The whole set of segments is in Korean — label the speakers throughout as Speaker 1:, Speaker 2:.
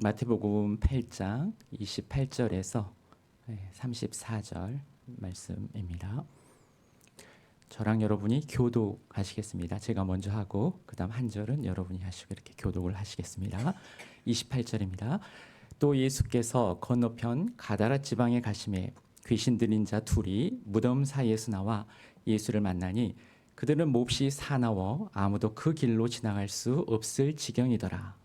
Speaker 1: 마태복음 8장 28절에서 34절 말씀입니다. 저랑 여러분이 교독하시겠습니다. 제가 먼저 하고 그 다음 한 절은 여러분이 하시고 이렇게 교독을 하시겠습니다. 28절입니다. 또 예수께서 건너편 가다라 지방에 가심에 귀신 들린 자 둘이 무덤 사이에서 나와 예수를 만나니 그들은 몹시 사나워 아무도 그 길로 지나갈 수 없을 지경이더라.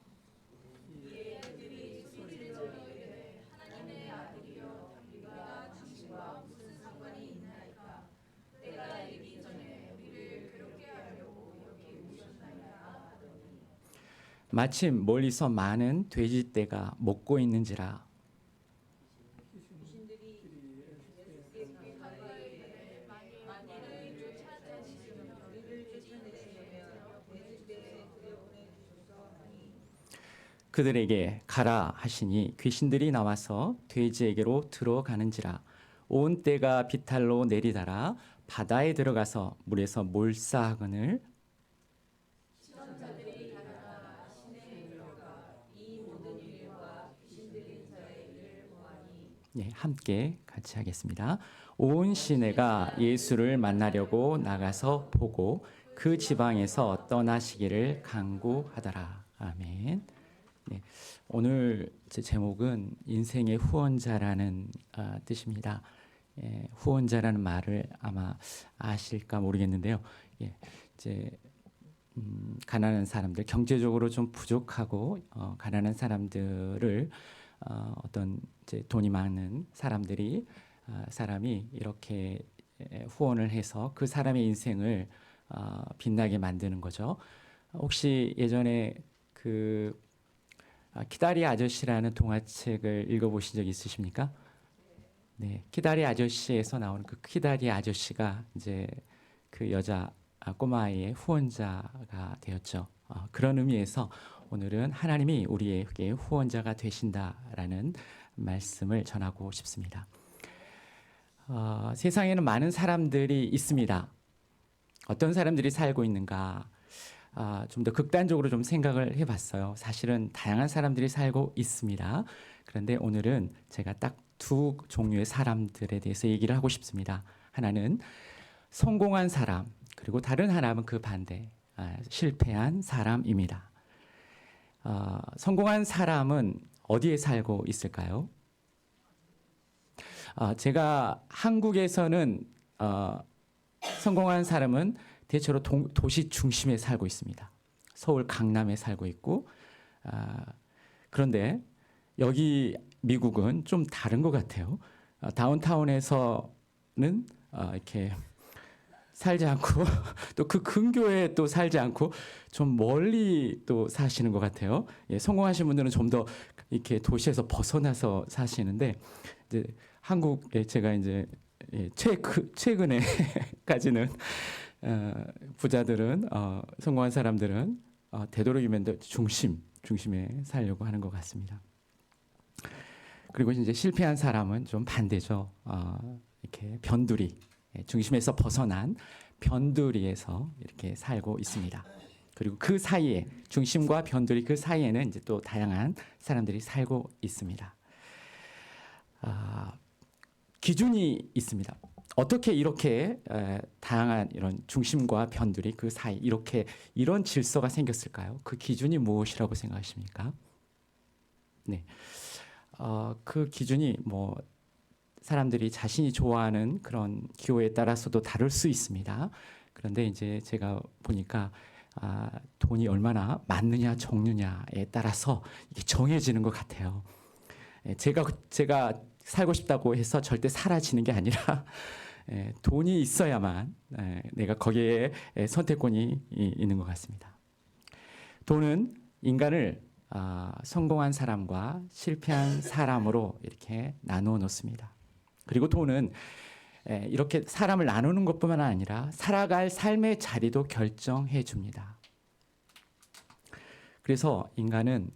Speaker 1: 마침 멀리서 많은 돼지떼가 먹고 있는지라. 그들에게 가라 하시니 귀신들이 나와서 돼지에게로 들어가는지라. 온 떼가 비탈로 내리달아 바다에 들어가서 물에서 몰사하거늘 함께 같이 하겠습니다. 온 시내가 예수를 만나려고 나가서 보고 그 지방에서 떠나시기를 간구하더라. 아멘. 네, 오늘 제 제목은 인생의 후원자라는 뜻입니다. 후원자라는 말을 아마 아실까 모르겠는데요. 이제 가난한 사람들, 경제적으로 좀 부족하고 가난한 사람들을 어떤 이제 돈이 많은 사람이 이렇게 후원을 해서 그 사람의 인생을 빛나게 만드는 거죠. 혹시 예전에 그 키다리 아저씨라는 동화책을 읽어보신 적 있으십니까? 네, 키다리 아저씨에서 나오는 그 키다리 아저씨가 이제 그 여자 꼬마아이의 후원자가 되었죠. 그런 의미에서 오늘은 하나님이 우리에게 후원자가 되신다라는 말씀을 전하고 싶습니다. 세상에는 많은 사람들이 있습니다. 어떤 사람들이 살고 있는가? 좀 더 극단적으로 좀 생각을 해봤어요. 사실은 다양한 사람들이 살고 있습니다. 그런데 오늘은 제가 딱 두 종류의 사람들에 대해서 얘기를 하고 싶습니다. 하나는 성공한 사람, 그리고 다른 하나는 그 반대, 실패한 사람입니다. 성공한 사람은 어디에 살고 있을까요? 제가 한국에서는 성공한 사람은 대체로 도시 중심에 살고 있습니다. 서울 강남에 살고 있고, 그런데 여기 미국은 좀 다른 것 같아요. 다운타운에서는 이렇게 살지 않고 또 그 근교에 또 살지 않고 좀 멀리 또 사시는 것 같아요. 성공하신 분들은 좀 더 이렇게 도시에서 벗어나서 사시는데 이제 한국에 제가 이제 최근에까지는 부자들은 성공한 사람들은 되도록이면 중심에 살려고 하는 것 같습니다. 그리고 이제 실패한 사람은 좀 반대죠. 이렇게 변두리, 중심에서 벗어난 변두리에서 이렇게 살고 있습니다. 그리고 그 사이에 중심과 변두리 그 사이에는 이제 또 다양한 사람들이 살고 있습니다. 기준이 있습니다. 어떻게 이렇게 다양한 이런 중심과 변두리 그 사이 이런 질서가 생겼을까요? 그 기준이 무엇이라고 생각하십니까? 네, 그 기준이 뭐 사람들이 자신이 좋아하는 그런 기호에 따라서도 다를 수 있습니다. 그런데 이제 제가 보니까 돈이 얼마나 많느냐 적느냐에 따라서 이게 정해지는 것 같아요. 제가 살고 싶다고 해서 절대 사라지는 게 아니라 돈이 있어야만 내가 거기에 선택권이 있는 것 같습니다. 돈은 인간을 성공한 사람과 실패한 사람으로 이렇게 나누어 놓습니다. 그리고 돈은 이렇게 사람을 나누는 것뿐만 아니라 살아갈 삶의 자리도 결정해 줍니다. 그래서 인간은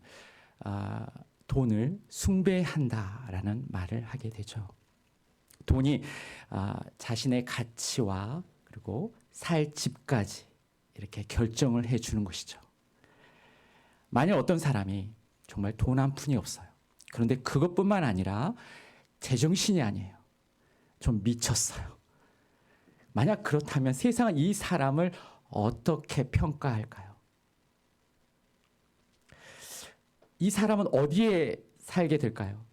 Speaker 1: 돈을 숭배한다라는 말을 하게 되죠. 돈이 자신의 가치와 그리고 살 집까지 이렇게 결정을 해주는 것이죠. 만약 어떤 사람이 정말 돈 한 푼이 없어요. 그런데 그것뿐만 아니라 제정신이 아니에요. 좀 미쳤어요. 만약 그렇다면 세상은 이 사람을 어떻게 평가할까요? 이 사람은 어디에 살게 될까요?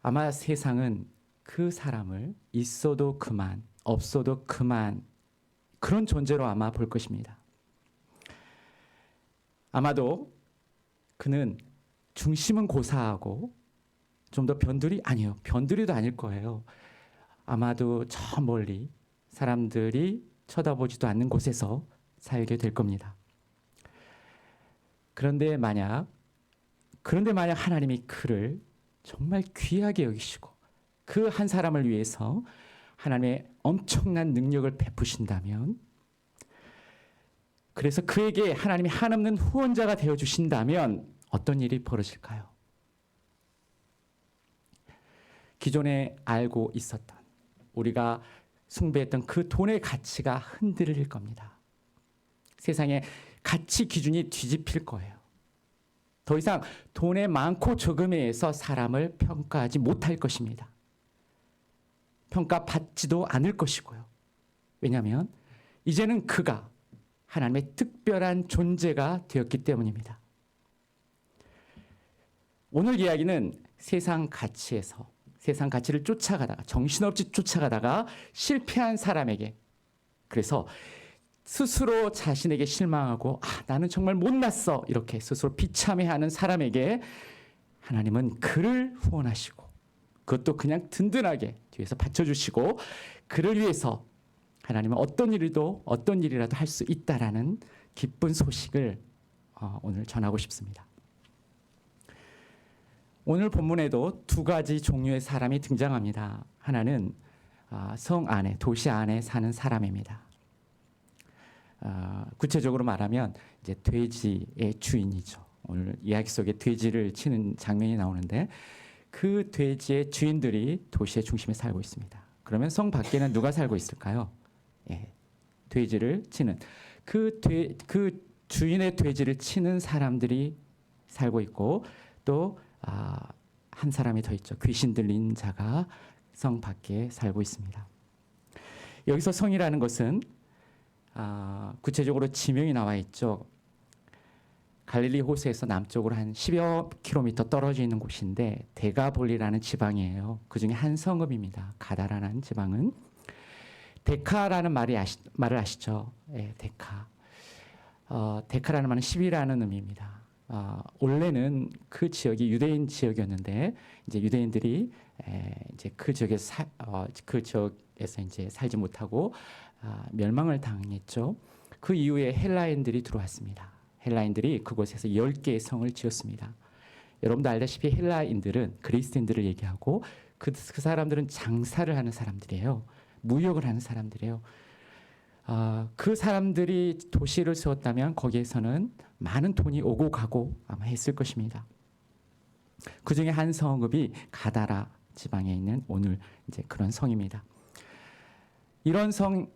Speaker 1: 아마 세상은 그 사람을 있어도 그만, 없어도 그만 그런 존재로 아마 볼 것입니다. 아마도 그는 중심은 고사하고 좀 더 변두리? 아니요. 변두리도 아닐 거예요. 아마도 저 멀리 사람들이 쳐다보지도 않는 곳에서 살게 될 겁니다. 그런데 만약 하나님이 그를 정말 귀하게 여기시고 그 한 사람을 위해서 하나님의 엄청난 능력을 베푸신다면, 그래서 그에게 하나님이 한없는 후원자가 되어주신다면 어떤 일이 벌어질까요? 기존에 알고 있었던, 우리가 숭배했던 그 돈의 가치가 흔들릴 겁니다. 세상의 가치 기준이 뒤집힐 거예요. 더 이상 돈의 많고 적음에 의해서 사람을 평가하지 못할 것입니다. 평가받지도 않을 것이고요. 왜냐하면 이제는 그가 하나님의 특별한 존재가 되었기 때문입니다. 오늘 이야기는 세상 가치에서, 세상 가치를 쫓아가다가, 정신없이 쫓아가다가 실패한 사람에게, 그래서 스스로 자신에게 실망하고 나는 정말 못났어 이렇게 스스로 비참해하는 사람에게 하나님은 그를 후원하시고, 그것도 그냥 든든하게 뒤에서 받쳐주시고, 그를 위해서 하나님은 어떤 일이라도 할 수 있다라는 기쁜 소식을 오늘 전하고 싶습니다. 오늘 본문에도 두 가지 종류의 사람이 등장합니다. 하나는 성 안에, 도시 안에 사는 사람입니다. 구체적으로 말하면 이제 돼지의 주인이죠. 오늘 이야기 속에 돼지를 치는 장면이 나오는데, 그 돼지의 주인들이 도시의 중심에 살고 있습니다. 그러면 성 밖에는 누가 살고 있을까요? 돼지를 치는 그 주인의 돼지를 치는 사람들이 살고 있고, 또 한 사람이 더 있죠. 귀신 들린 자가 성 밖에 살고 있습니다. 여기서 성이라는 것은 구체적으로 지명이 나와 있죠. 갈릴리 호수에서 남쪽으로 한 10여 킬로미터 떨어져 있는 곳인데 데가볼리라는 지방이에요. 그 중에 한 성읍입니다. 가다라는 지방은. 데카라는 말을 아시죠? 데카. 데카라는 말은 10이라는 의미입니다. 원래는 그 지역이 유대인 지역이었는데 이제 유대인들이 이제 그 지역에서 이제 살지 못하고 멸망을 당했죠. 그 이후에 헬라인들이 들어왔습니다. 헬라인들이 그곳에서 10개의 성을 지었습니다. 여러분도 알다시피 헬라인들은 그리스인들을 얘기하고 그 사람들은 장사를 하는 사람들이에요. 무역을 하는 사람들이에요. 그 사람들이 도시를 세웠다면 거기에서는 많은 돈이 오고 가고 아마 했을 것입니다. 그 중에 한 성읍이 가다라 지방에 있는 오늘 이제 그런 성입니다. 이런 성에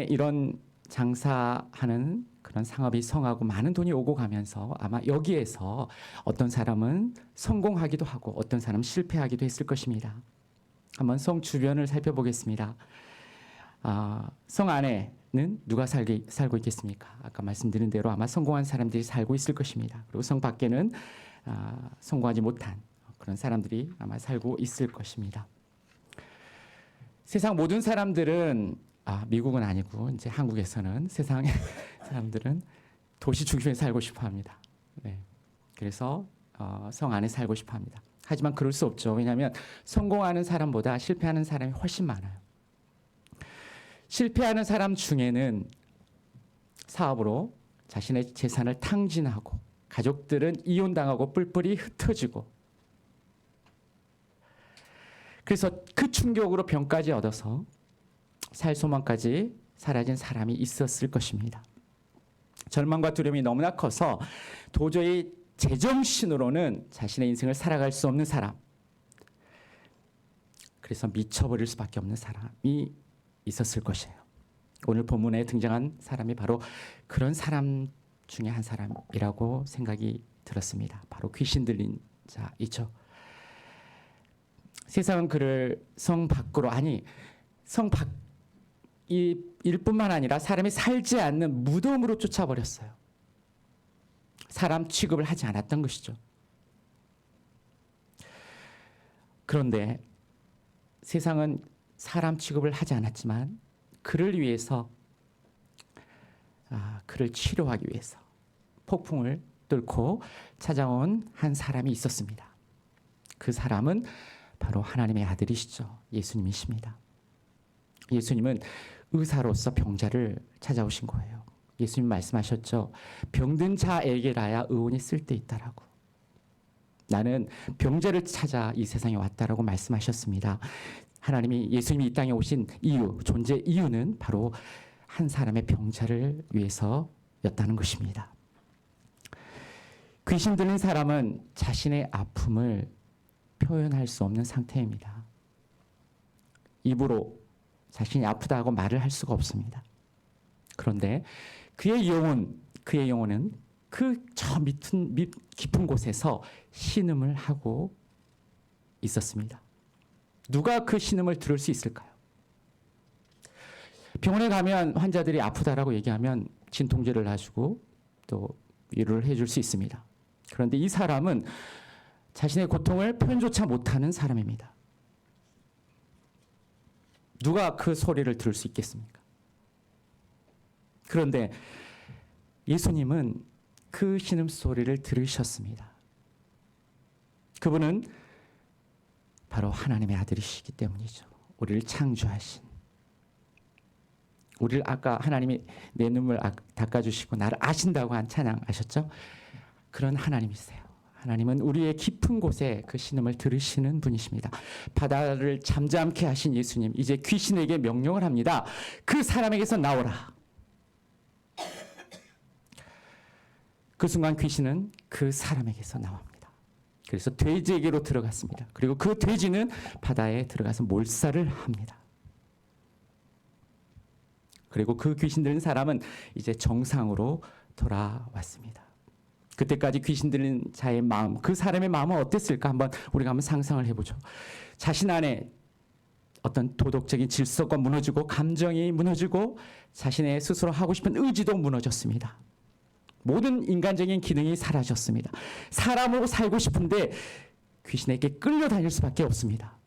Speaker 1: 이런 장사하는 그런 상업이 성하고 많은 돈이 오고 가면서 아마 여기에서 어떤 사람은 성공하기도 하고 어떤 사람은 실패하기도 했을 것입니다. 한번 성 주변을 살펴보겠습니다. 성 안에는 누가 살고 있겠습니까? 아까 말씀드린 대로 아마 성공한 사람들이 살고 있을 것입니다. 그리고 성 밖에는 성공하지 못한 그런 사람들이 아마 살고 있을 것입니다. 세상 모든 사람들은 미국은 아니고 이제 한국에서는 세상의 사람들은 도시 중심에 살고 싶어합니다. 네. 그래서 성 안에 살고 싶어합니다. 하지만 그럴 수 없죠. 왜냐하면 성공하는 사람보다 실패하는 사람이 훨씬 많아요. 실패하는 사람 중에는 사업으로 자신의 재산을 탕진하고 가족들은 이혼당하고 뿔뿔이 흩어지고, 그래서 그 충격으로 병까지 얻어서 살 소망까지 사라진 사람이 있었을 것입니다. 절망과 두려움이 너무나 커서 도저히 제정신으로는 자신의 인생을 살아갈 수 없는 사람, 그래서 미쳐버릴 수밖에 없는 사람이 있었을 것이에요. 오늘 본문에 등장한 사람이 바로 그런 사람 중에 한 사람이라고 생각이 들었습니다. 바로 귀신 들린 자이죠. 세상은 그를 성 밖으로, 아니 성 밖일 뿐만 아니라 사람이 살지 않는 무덤으로 쫓아버렸어요. 사람 취급을 하지 않았던 것이죠. 그런데 세상은 사람 취급을 하지 않았지만 그를 위해서, 그를 치료하기 위해서 폭풍을 뚫고 찾아온 한 사람이 있었습니다. 그 사람은 바로 하나님의 아들이시죠. 예수님이십니다. 예수님은 의사로서 병자를 찾아오신 거예요. 예수님 말씀하셨죠. 병든 자에게라야 의원이 쓸데있다라고. 나는 병자를 찾아 이 세상에 왔다라고 말씀하셨습니다. 하나님이, 예수님이 이 땅에 오신 이유, 존재 이유는 바로 한 사람의 병자를 위해서였다는 것입니다. 귀신 들린 사람은 자신의 아픔을 표현할 수 없는 상태입니다. 입으로 자신이 아프다고 말을 할 수가 없습니다. 그런데 그의 영혼은 그 저 깊은 곳에서 신음을 하고 있었습니다. 누가 그 신음을 들을 수 있을까요? 병원에 가면 환자들이 아프다라고 얘기하면 진통제를 놔주고 또 위로를 해줄 수 있습니다. 그런데 이 사람은 자신의 고통을 표현조차 못하는 사람입니다. 누가 그 소리를 들을 수 있겠습니까? 그런데 예수님은 그 신음소리를 들으셨습니다. 그분은 바로 하나님의 아들이시기 때문이죠. 우리를 창조하신, 우리를 아까 하나님이 내 눈물 닦아주시고 나를 아신다고 한 찬양 아셨죠? 그런 하나님이세요. 하나님은 우리의 깊은 곳에 그 신음을 들으시는 분이십니다. 바다를 잠잠케 하신 예수님, 이제 귀신에게 명령을 합니다. 그 사람에게서 나오라. 그 순간 귀신은 그 사람에게서 나옵니다. 그래서 돼지에게로 들어갔습니다. 그리고 그 돼지는 바다에 들어가서 몰살을 합니다. 그리고 그 귀신 들린 사람은 이제 정상으로 돌아왔습니다. 그때까지 귀신 들린 자의 마음, 그 사람의 마음은 어땠을까 우리가 한번 상상을 해보죠. 자신 안에 어떤 도덕적인 질서가 무너지고 감정이 무너지고 자신의 스스로 하고 싶은 의지도 무너졌습니다. 모든 인간적인 기능이 사라졌습니다. 사람으로 살고 싶은데 귀신에게 끌려다닐 수밖에 없습니다.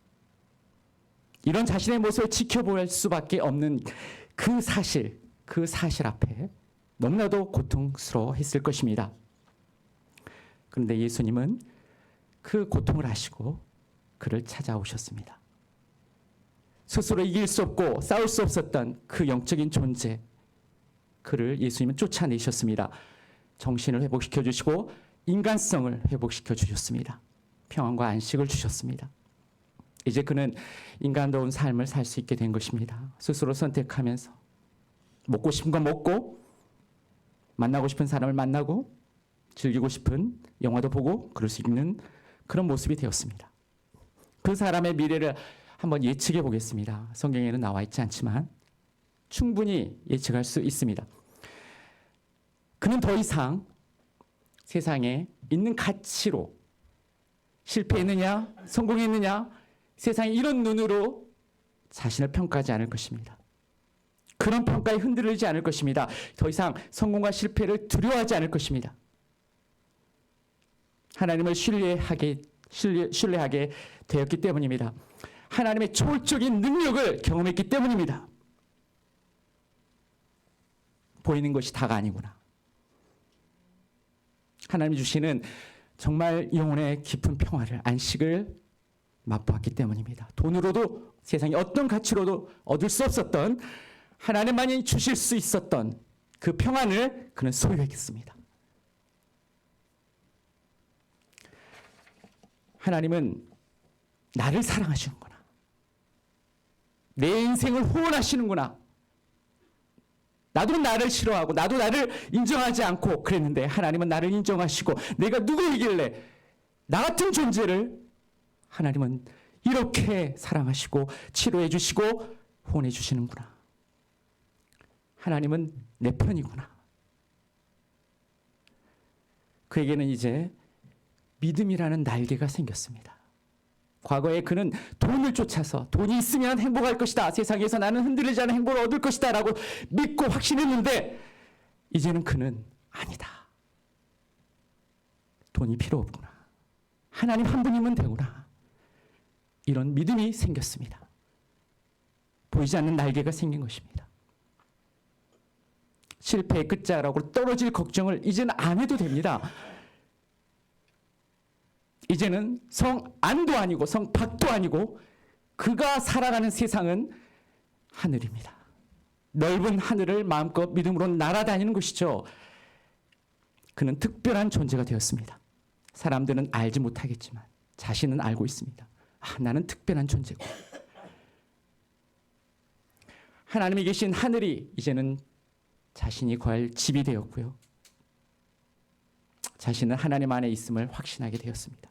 Speaker 1: 이런 자신의 모습을 지켜볼 수밖에 없는 그 사실 앞에 너무나도 고통스러워했을 것입니다. 그런데 예수님은 그 고통을 아시고 그를 찾아오셨습니다. 스스로 이길 수 없고 싸울 수 없었던 그 영적인 존재, 그를 예수님은 쫓아내셨습니다. 정신을 회복시켜 주시고 인간성을 회복시켜 주셨습니다. 평안과 안식을 주셨습니다. 이제 그는 인간다운 삶을 살 수 있게 된 것입니다. 스스로 선택하면서 먹고 싶은 거 먹고 만나고 싶은 사람을 만나고 즐기고 싶은 영화도 보고 그럴 수 있는 그런 모습이 되었습니다. 그 사람의 미래를 한번 예측해 보겠습니다. 성경에는 나와 있지 않지만 충분히 예측할 수 있습니다. 그는 더 이상 세상에 있는 가치로 실패했느냐 성공했느냐 세상에 이런 눈으로 자신을 평가하지 않을 것입니다. 그런 평가에 흔들리지 않을 것입니다. 더 이상 성공과 실패를 두려워하지 않을 것입니다. 하나님을 신뢰하게 되었기 때문입니다. 하나님의 초월적인 능력을 경험했기 때문입니다. 보이는 것이 다가 아니구나. 하나님이 주시는 정말 영혼의 깊은 평화를, 안식을 맛보았기 때문입니다. 돈으로도 세상의 어떤 가치로도 얻을 수 없었던, 하나님만이 주실 수 있었던 그 평안을 그는 소유했습니다. 하나님은 나를 사랑하시는구나. 내 인생을 후원하시는구나. 나도 나를 싫어하고 나도 나를 인정하지 않고 그랬는데 하나님은 나를 인정하시고 내가 누구이길래 나 같은 존재를 하나님은 이렇게 사랑하시고 치료해 주시고 후원해 주시는구나. 하나님은 내 편이구나. 그에게는 이제 믿음이라는 날개가 생겼습니다. 과거에 그는 돈을 쫓아서 돈이 있으면 행복할 것이다. 세상에서 나는 흔들리지 않은 행복을 얻을 것이다. 라고 믿고 확신했는데 이제는 그는 아니다. 돈이 필요 없구나. 하나님 한 분이면 되구나. 이런 믿음이 생겼습니다. 보이지 않는 날개가 생긴 것입니다. 실패의 끝자락으로 떨어질 걱정을 이제는 안 해도 됩니다. 이제는 성안도 아니고 성밖도 아니고 그가 살아가는 세상은 하늘입니다. 넓은 하늘을 마음껏 믿음으로 날아다니는 것이죠. 그는 특별한 존재가 되었습니다. 사람들은 알지 못하겠지만 자신은 알고 있습니다. 나는 특별한 존재고. 하나님이 계신 하늘이 이제는 자신이 거할 집이 되었고요. 자신은 하나님 안에 있음을 확신하게 되었습니다.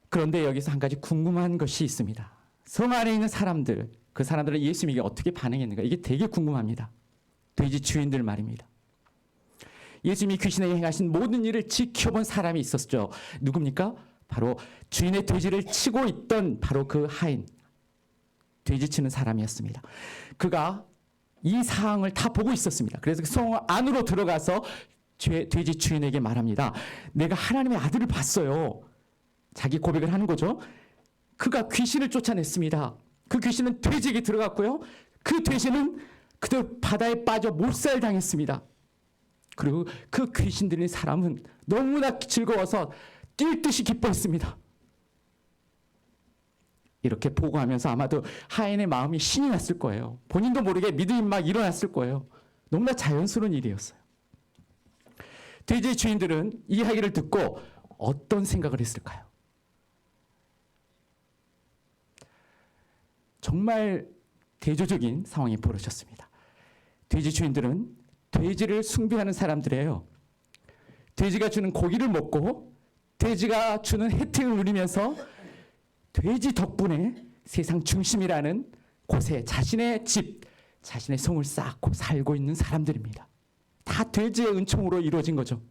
Speaker 1: 그런데 여기서 한 가지 궁금한 것이 있습니다. 성 안에 있는 사람들, 그 사람들은 예수님에게 어떻게 반응했는가? 이게 되게 궁금합니다. 돼지 주인들 말입니다. 예수님이 귀신에게 행하신 모든 일을 지켜본 사람이 있었죠. 누굽니까? 바로 주인의 돼지를 치고 있던 바로 그 하인, 돼지 치는 사람이었습니다. 그가 이 상황을 다 보고 있었습니다. 그래서 성 안으로 들어가서 돼지 주인에게 말합니다. 내가 하나님의 아들을 봤어요. 자기 고백을 하는 거죠. 그가 귀신을 쫓아냈습니다. 그 귀신은 돼지에게 들어갔고요. 그 돼지는 그대로 바다에 빠져 몰살당했습니다. 그리고 그 귀신 들린 사람은 너무나 즐거워서 뛸 듯이 기뻐했습니다. 이렇게 보고하면서 아마도 하인의 마음이 신이 났을 거예요. 본인도 모르게 믿음이 막 일어났을 거예요. 너무나 자연스러운 일이었어요. 돼지 주인들은 이 이야기를 듣고 어떤 생각을 했을까요? 정말 대조적인 상황이 벌어졌습니다. 돼지 주인들은 돼지를 숭배하는 사람들이에요. 돼지가 주는 고기를 먹고 돼지가 주는 혜택을 누리면서 돼지 덕분에 세상 중심이라는 곳에 자신의 집, 자신의 성을 쌓고 살고 있는 사람들입니다. 다 돼지의 은총으로 이루어진 거죠.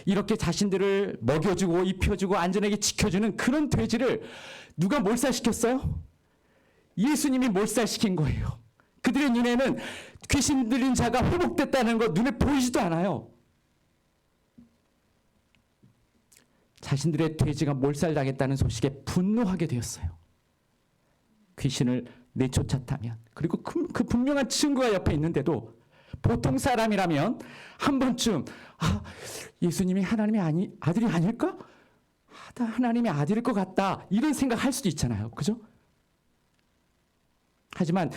Speaker 1: 이렇게 자신들을 먹여주고 입혀주고 안전하게 지켜주는 그런 돼지를 누가 몰살시켰어요? 예수님이 몰살시킨 거예요. 그들의 눈에는 귀신 들린 자가 회복됐다는 거 눈에 보이지도 않아요. 자신들의 돼지가 몰살당했다는 소식에 분노하게 되었어요. 귀신을 내쫓았다면, 그리고 그 분명한 증거가 옆에 있는데도 보통 사람이라면 한 번쯤 예수님이 하나님의 아들이 아닐까? 하나님의 아들일 것 같다, 이런 생각할 수도 있잖아요. 그죠? 하지만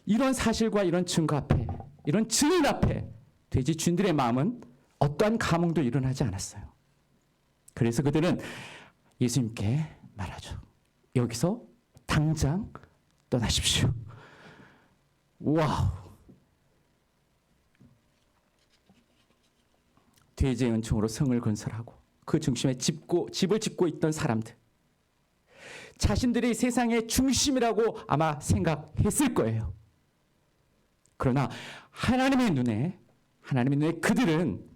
Speaker 1: 이런 사실과 이런 증거 앞에, 이런 증인 앞에 돼지 주인들의 마음은 어떠한 감흥도 일어나지 않았어요. 그래서 그들은 예수님께 말하죠. 여기서 당장 떠나십시오. 와우. 돼지의 은총으로 성을 건설하고 그 중심에 집을 짓고 있던 사람들, 자신들이 세상의 중심이라고 아마 생각했을 거예요. 그러나 하나님의 눈에 그들은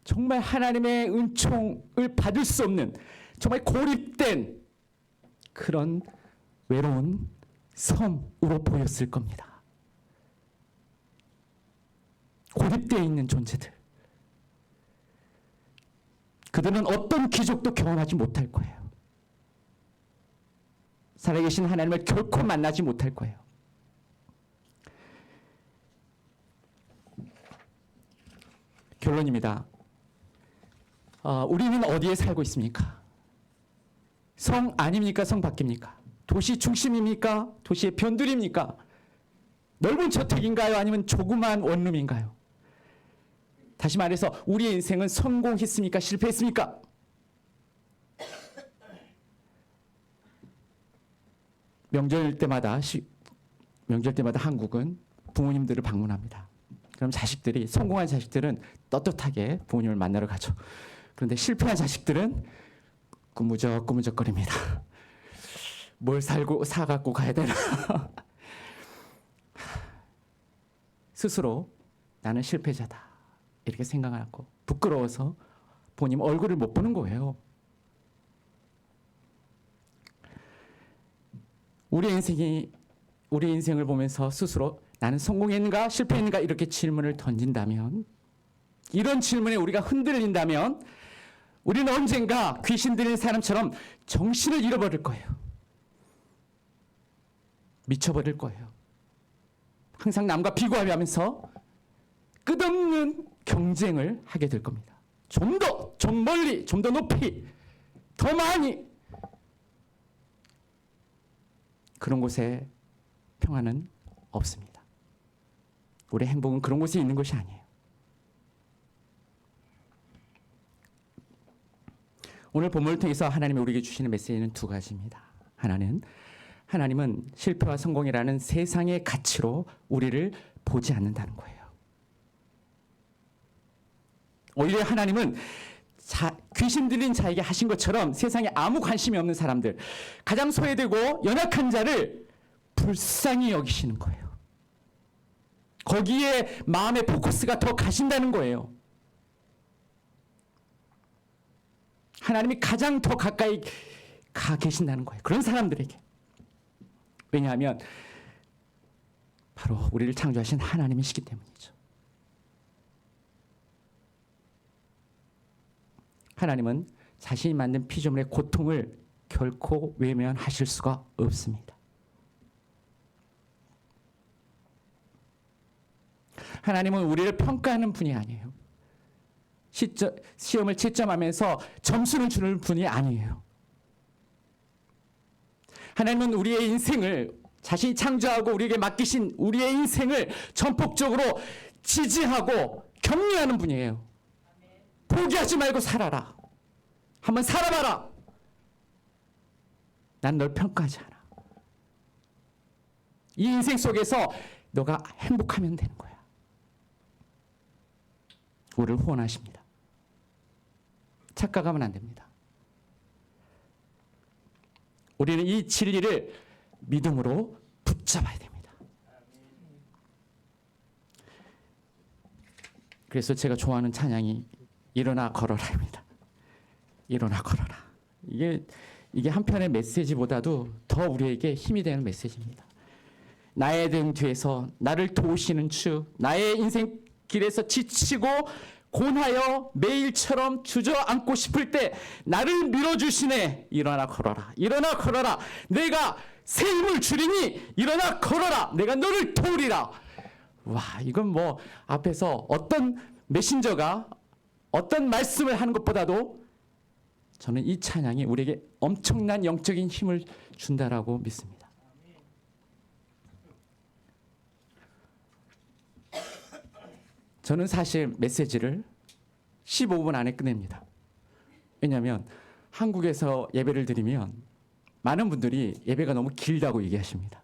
Speaker 1: 정말 하나님의 은총을 받을 수 없는, 정말 고립된 그런 외로운 섬으로 보였을 겁니다. 고립되어 있는 존재들. 그들은 어떤 기적도 경험하지 못할 거예요. 살아계신 하나님을 결코 만나지 못할 거예요. 결론입니다. 우리는 어디에 살고 있습니까? 성 안입니까? 성 밖입니까? 도시 중심입니까? 도시의 변두리입니까? 넓은 저택인가요? 아니면 조그만 원룸인가요? 다시 말해서 우리의 인생은 성공했습니까? 실패했습니까? 명절 때마다 한국은 부모님들을 방문합니다. 그럼 성공한 자식들은 떳떳하게 부모님을 만나러 가죠. 그런데 실패한 자식들은 꾸무적꾸무적거립니다. 뭘 사갖고 가야 되나. 스스로 나는 실패자다 이렇게 생각하고 부끄러워서 본인 얼굴을 못 보는 거예요. 우리 인생을 보면서 스스로 나는 성공했는가 실패했는가 이렇게 질문을 던진다면, 이런 질문에 우리가 흔들린다면 우리는 언젠가 귀신 들린 사람처럼 정신을 잃어버릴 거예요. 미쳐버릴 거예요. 항상 남과 비교하면서 끝없는 경쟁을 하게 될 겁니다. 좀 더, 좀 멀리, 좀 더 높이, 더 많이. 그런 곳에 평안은 없습니다. 우리의 행복은 그런 곳에 있는 것이 아니에요. 오늘 본문을 통해서 하나님이 우리에게 주시는 메시지는 두 가지입니다. 하나님은 실패와 성공이라는 세상의 가치로 우리를 보지 않는다는 거예요. 오히려 하나님은 귀신 들린 자에게 하신 것처럼 세상에 아무 관심이 없는 사람들, 가장 소외되고 연약한 자를 불쌍히 여기시는 거예요. 거기에 마음의 포커스가 더 가신다는 거예요. 하나님이 가장 더 가까이 가 계신다는 거예요. 그런 사람들에게. 왜냐하면 바로 우리를 창조하신 하나님이시기 때문이죠. 하나님은 자신이 만든 피조물의 고통을 결코 외면하실 수가 없습니다. 하나님은 우리를 평가하는 분이 아니에요. 시험을 채점하면서 점수를 주는 분이 아니에요. 하나님은 우리의 인생을, 자신이 창조하고 우리에게 맡기신 우리의 인생을 전폭적으로 지지하고 격려하는 분이에요. 포기하지 말고 살아라. 한번 살아봐라. 난 널 평가하지 않아. 이 인생 속에서 너가 행복하면 되는 거야. 우리를 후원하십니다. 착각하면 안 됩니다. 우리는 이 진리를 믿음으로 붙잡아야 됩니다. 그래서 제가 좋아하는 찬양이 일어나 걸어라입니다. 일어나 걸어라. 이게 한편의 메시지보다도 더 우리에게 힘이 되는 메시지입니다. 나의 등 뒤에서 나를 도우시는 주, 나의 인생 길에서 지치고 곤하여 매일처럼 주저앉고 싶을 때 나를 밀어주시네. 일어나 걸어라. 일어나 걸어라. 내가 새 힘을 주리니 일어나 걸어라. 내가 너를 도우리라. 와, 이건 뭐 앞에서 어떤 메신저가 어떤 말씀을 하는 것보다도 저는 이 찬양이 우리에게 엄청난 영적인 힘을 준다라고 믿습니다. 저는 사실 메시지를 15분 안에 끝냅니다. 왜냐하면 한국에서 예배를 드리면 많은 분들이 예배가 너무 길다고 얘기하십니다.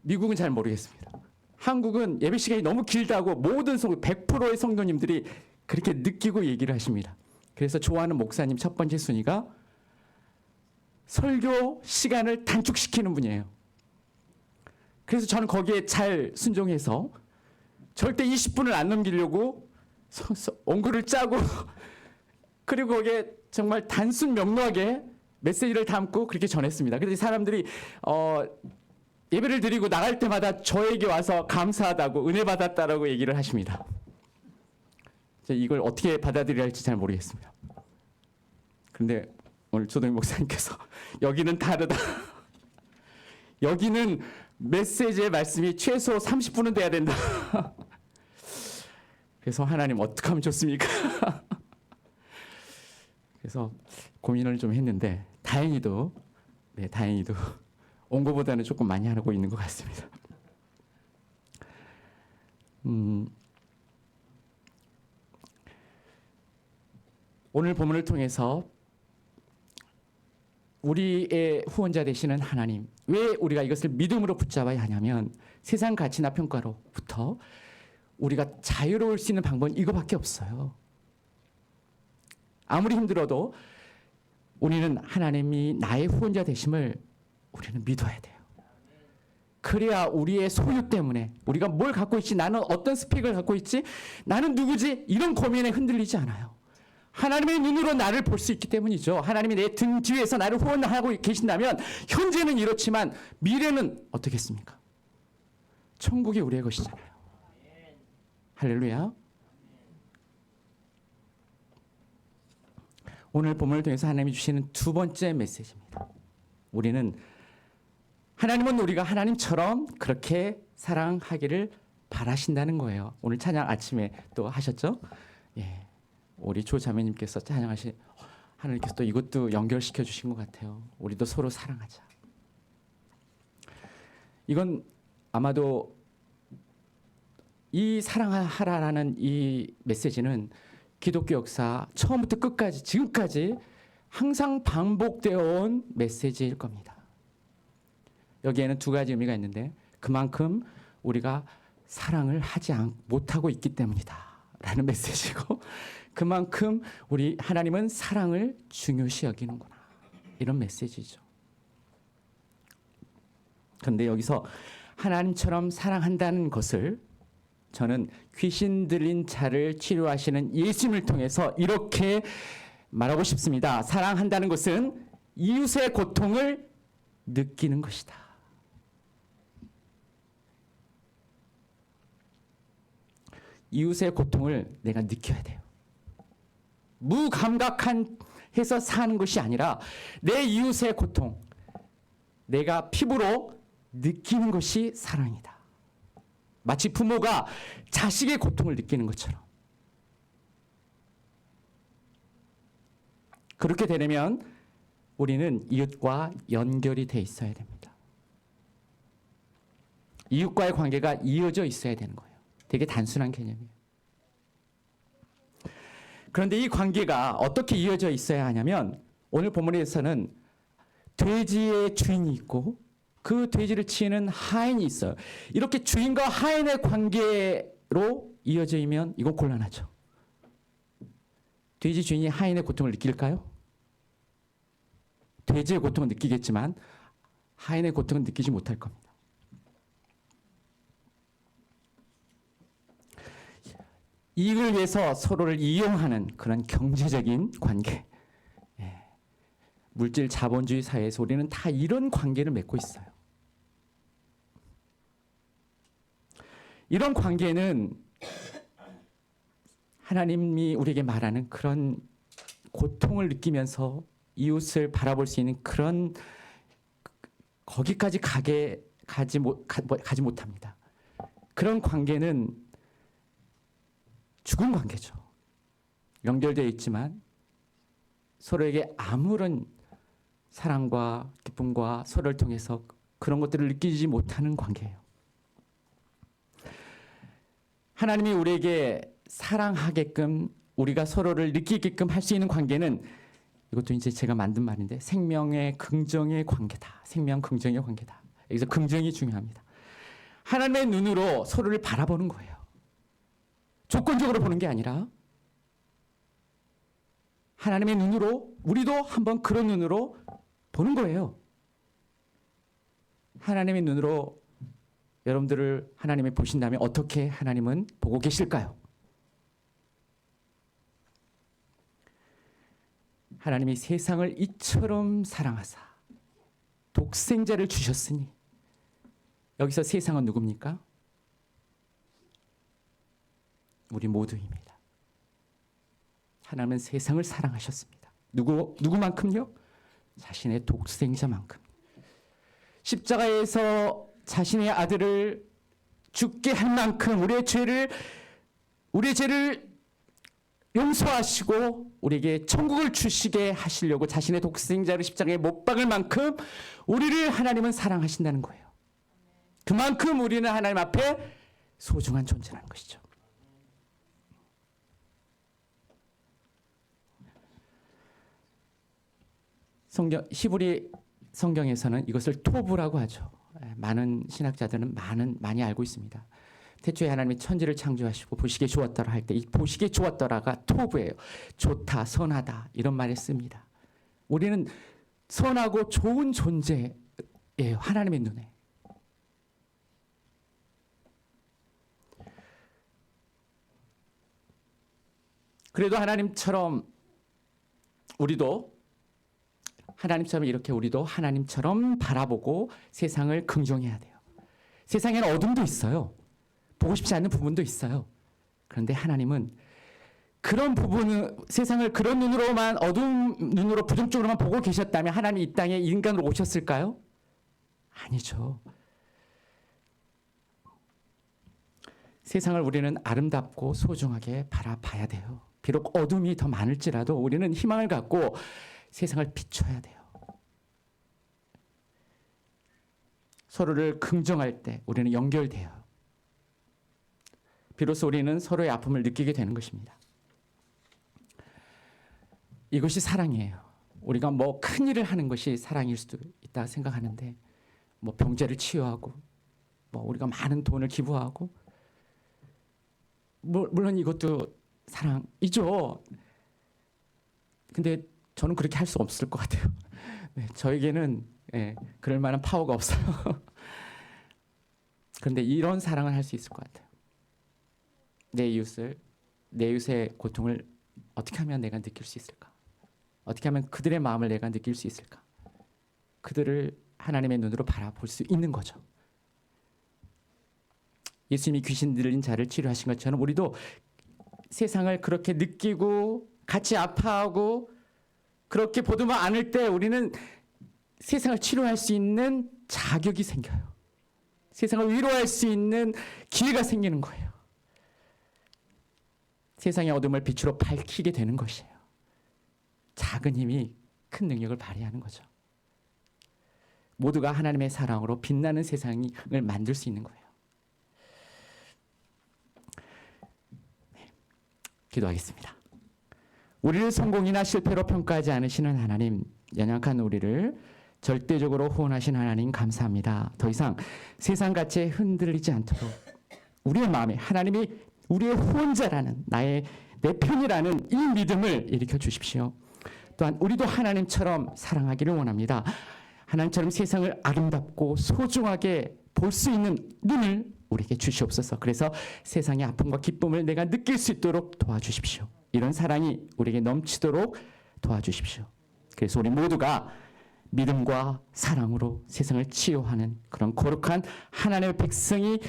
Speaker 1: 미국은 잘 모르겠습니다. 한국은 예배 시간이 너무 길다고 모든 100%의 성도님들이 그렇게 느끼고 얘기를 하십니다. 그래서 좋아하는 목사님 첫 번째 순위가 설교 시간을 단축시키는 분이에요. 그래서 저는 거기에 잘 순종해서 절대 20분을 안 넘기려고 원고를 짜고 그리고 거기에 정말 단순 명료하게 메시지를 담고 그렇게 전했습니다. 그래서 사람들이 예배를 드리고 나갈 때마다 저에게 와서 감사하다고 은혜 받았다라고 얘기를 하십니다. 이걸 어떻게 받아들여야 할지 잘 모르겠습니다. 그런데 오늘 조동희 목사님께서 여기는 다르다. 여기는 메시지의 말씀이 최소 30분은 돼야 된다. 그래서 하나님 어떻게 하면 좋습니까? 그래서 고민을 좀 했는데 다행히도 온 거보다는 조금 많이 하고 있는 것 같습니다. 오늘 본문을 통해서 우리의 후원자 되시는 하나님, 왜 우리가 이것을 믿음으로 붙잡아야 하냐면 세상 가치나 평가로부터 우리가 자유로울 수 있는 방법은 이거밖에 없어요. 아무리 힘들어도 우리는 하나님이 나의 후원자 되심을 우리는 믿어야 돼요. 그래야 우리의 소유 때문에 우리가 뭘 갖고 있지, 나는 어떤 스펙을 갖고 있지, 나는 누구지, 이런 고민에 흔들리지 않아요. 하나님의 눈으로 나를 볼 수 있기 때문이죠. 하나님이 내 등 뒤에서 나를 후원하고 계신다면 현재는 이렇지만 미래는 어떻겠습니까? 천국이 우리의 것이잖아요. 할렐루야. 오늘 본문을 통해서 하나님이 주시는 두 번째 메시지입니다. 하나님은 우리가 하나님처럼 그렇게 사랑하기를 바라신다는 거예요. 오늘 찬양 아침에 또 하셨죠? 예, 우리 조 자매님께서 찬양하신, 하나님께서 또 이것도 연결시켜 주신 것 같아요. 우리도 서로 사랑하자. 이건 아마도 이 사랑하라라는 이 메시지는 기독교 역사 처음부터 끝까지 지금까지 항상 반복되어 온 메시지일 겁니다. 여기에는 두 가지 의미가 있는데, 그만큼 우리가 사랑을 하지 못하고 있기 때문이다 라는 메시지고, 그만큼 우리 하나님은 사랑을 중요시 여기는구나, 이런 메시지죠. 그런데 여기서 하나님처럼 사랑한다는 것을 저는 귀신 들린 자를 치료하시는 예수님을 통해서 이렇게 말하고 싶습니다. 사랑한다는 것은 이웃의 고통을 느끼는 것이다. 이웃의 고통을 내가 느껴야 돼요. 무감각한 해서 사는 것이 아니라 내 이웃의 고통, 내가 피부로 느끼는 것이 사랑이다. 마치 부모가 자식의 고통을 느끼는 것처럼. 그렇게 되려면 우리는 이웃과 연결이 돼 있어야 됩니다. 이웃과의 관계가 이어져 있어야 되는 거예요. 되게 단순한 개념이에요. 그런데 이 관계가 어떻게 이어져 있어야 하냐면, 오늘 본문에서는 돼지의 주인이 있고 그 돼지를 치는 하인이 있어요. 이렇게 주인과 하인의 관계로 이어져 있면 이건 곤란하죠. 돼지 주인이 하인의 고통을 느낄까요? 돼지의 고통은 느끼겠지만 하인의 고통은 느끼지 못할 겁니다. 이익을 위해서 서로를 이용하는 그런 경제적인 관계, 물질 자본주의 사회에서 우리는 다 이런 관계를 맺고 있어요. 이런 관계는 하나님이 우리에게 말하는 그런 고통을 느끼면서 이웃을 바라볼 수 있는 그런, 거기까지 가지 못합니다. 그런 관계는 죽은 관계죠. 연결되어 있지만 서로에게 아무런 사랑과 기쁨과 서로를 통해서 그런 것들을 느끼지 못하는 관계예요. 하나님이 우리에게 사랑하게끔, 우리가 서로를 느끼게끔 할 수 있는 관계는, 이것도 이제 제가 만든 말인데, 생명의 긍정의 관계다. 생명 긍정의 관계다. 여기서 긍정이 중요합니다. 하나님의 눈으로 서로를 바라보는 거예요. 조건적으로 보는 게 아니라 하나님의 눈으로, 우리도 한번 그런 눈으로 보는 거예요. 하나님의 눈으로 여러분들을 하나님이 보신다면 어떻게 하나님은 보고 계실까요? 하나님이 세상을 이처럼 사랑하사 독생자를 주셨으니, 여기서 세상은 누굽니까? 우리 모두입니다. 하나님은 세상을 사랑하셨습니다. 누구만큼요? 자신의 독생자만큼. 십자가에서 자신의 아들을 죽게 할 만큼 우리의 죄를 용서하시고 우리에게 천국을 주시게 하시려고 자신의 독생자를 십자가에 못 박을 만큼 우리를 하나님은 사랑하신다는 거예요. 그만큼 우리는 하나님 앞에 소중한 존재라는 것이죠. 히브리 성경에서는 이것을 토부라고 하죠. 많은 신학자들은 많이 알고 있습니다. 태초에 하나님이 천지를 창조하시고 보시기에 좋았더라 할 때 이 보시기에 좋았더라가 토부예요. 좋다, 선하다 이런 말을 씁니다. 우리는 선하고 좋은 존재예요. 하나님의 눈에. 그래도 하나님처럼 이렇게 우리도 하나님처럼 바라보고 세상을 긍정해야 돼요. 세상에는 어둠도 있어요. 보고 싶지 않는 부분도 있어요. 그런데 하나님은 그런 부분은 세상을 그런 눈으로만 어두운 눈으로 부정적으로만 보고 계셨다면 하나님이 이 땅에 인간으로 오셨을까요? 아니죠. 세상을 우리는 아름답고 소중하게 바라봐야 돼요. 비록 어둠이 더 많을지라도 우리는 희망을 갖고 세상을 비춰야 돼요. 서로를 긍정할 때 우리는 연결돼요. 비로소 우리는 서로의 아픔을 느끼게 되는 것입니다. 이것이 사랑이에요. 우리가 뭐 큰 일을 하는 것이 사랑일 수도 있다 생각하는데 뭐 병자를 치유하고 뭐 우리가 많은 돈을 기부하고 물론 이것도 사랑이죠. 근데 저는 그렇게 할 수 없을 것 같아요. 네, 저에게는 그럴 만한 파워가 없어요. 그런데 이런 사랑을 할 수 있을 것 같아요. 내 이웃의 고통을 어떻게 하면 내가 느낄 수 있을까? 어떻게 하면 그들의 마음을 내가 느낄 수 있을까? 그들을 하나님의 눈으로 바라볼 수 있는 거죠. 예수님이 귀신 들린 자를 치료하신 것처럼 우리도 세상을 그렇게 느끼고 같이 아파하고 그렇게 보듬어 안을 때 우리는 세상을 치료할 수 있는 자격이 생겨요. 세상을 위로할 수 있는 기회가 생기는 거예요. 세상의 어둠을 빛으로 밝히게 되는 것이에요. 작은 힘이 큰 능력을 발휘하는 거죠. 모두가 하나님의 사랑으로 빛나는 세상을 만들 수 있는 거예요. 기도하겠습니다. 우리를 성공이나 실패로 평가하지 않으시는 하나님, 연약한 우리를 절대적으로 후원하신 하나님 감사합니다. 더 이상 세상 가치에 흔들리지 않도록 우리의 마음에 하나님이 우리의 후원자라는 내 편이라는 이 믿음을 일으켜 주십시오. 또한 우리도 하나님처럼 사랑하기를 원합니다. 하나님처럼 세상을 아름답고 소중하게 볼 수 있는 눈을 우리에게 주시옵소서. 그래서 세상의 아픔과 기쁨을 내가 느낄 수 있도록 도와주십시오. 이런 사랑이 우리에게 넘치도록 도와주십시오. 그래서 우리 모두가 믿음과 사랑으로 세상을 치유하는 그런 거룩한 하나님의 백성이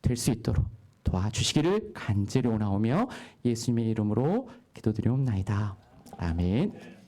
Speaker 1: 될 수 있도록 도와주시기를 간절히 원하오며 예수님의 이름으로 기도드리옵나이다. 아멘.